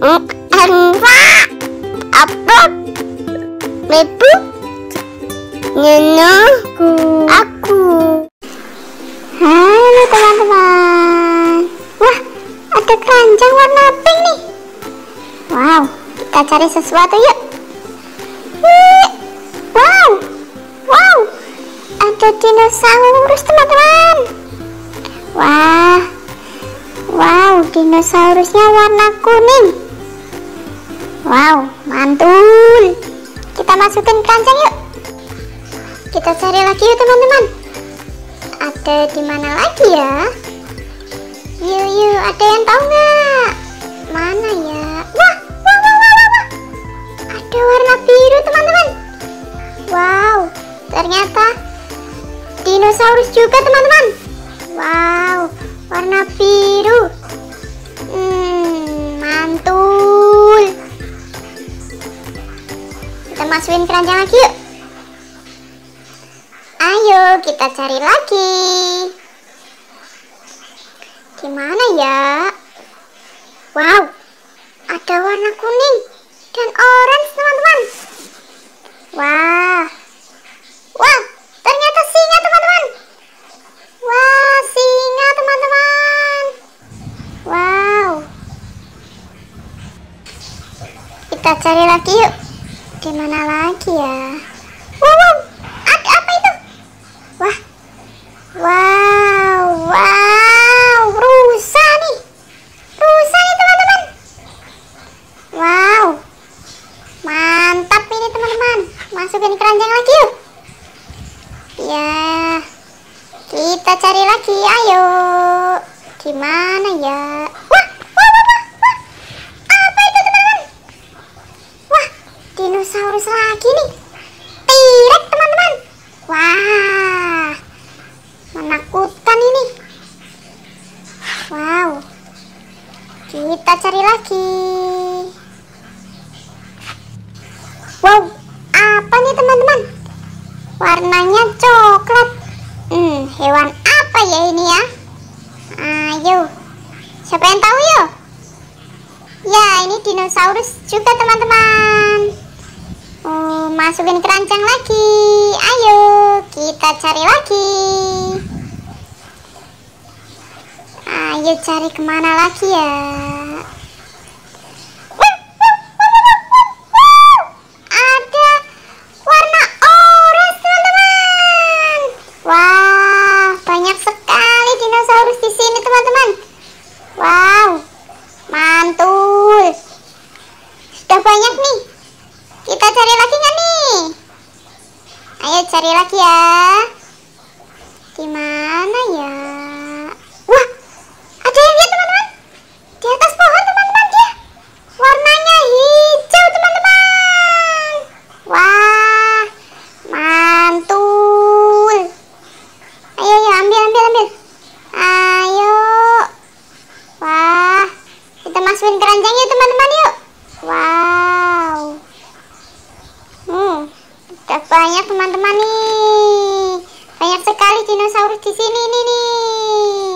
Enva apa mebu nyenengku aku. Halo teman-teman. Wah, ada keranjang warna pink nih. Wow, kita cari sesuatu yuk. Wow, wow, ada dinosaurus teman-teman. Wah, wow, dinosaurusnya warna kuning. Wow, mantul. Kita masukin keranjang yuk. Kita cari lagi yuk teman-teman. Ada di mana lagi ya? Yuk, ada yang tahu nggak? Mana ya? Wah, ada warna biru teman-teman. Wow, ternyata dinosaurus juga teman-teman. Wow, warna biru. Mantul. Kita masukin keranjang lagi yuk. Ayo kita cari lagi. Gimana ya? Wow, ada warna kuning dan orange teman-teman. Wah, ternyata singa teman-teman. Wah, singa teman-teman. Wow, kita cari lagi yuk. Di mana lagi ya? Wow, ada apa itu? Wow, rusa nih teman-teman. Wow, mantap ini teman-teman. Masukin keranjang lagi yuk. Ya, kita cari lagi, ayo. Gimana ya? Wah, apa itu teman-teman? Wah, dinosaurus lagi nih. T-Rex teman-teman. Wah, menakutkan ini. Wow, kita cari lagi. Wow, apa nih teman-teman? Warnanya coklat. Hewan apa ya ini ya? Ayo, siapa yang tahu yuk? Ya, ini dinosaurus juga teman-teman. Masukin keranjang lagi. Ayo, kita cari lagi. Ayo cari kemana lagi ya? Ada warna orange teman-teman. Wah, banyak sekali dinosaurus di sini teman-teman. Wow, mantul. Sudah banyak nih. Kita cari lagi nggak nih? Ayo cari lagi ya. Di mana ya? Wah, ada yang lihat teman-teman. Di atas pohon teman-teman dia. Warnanya hijau teman-teman. Wah, mantul. Ayo ambil. Ayo. Wah, kita masukin keranjang yuk teman-teman yuk. Wow. Udah banyak teman-teman nih. Banyak sekali dinosaurus di sini nih.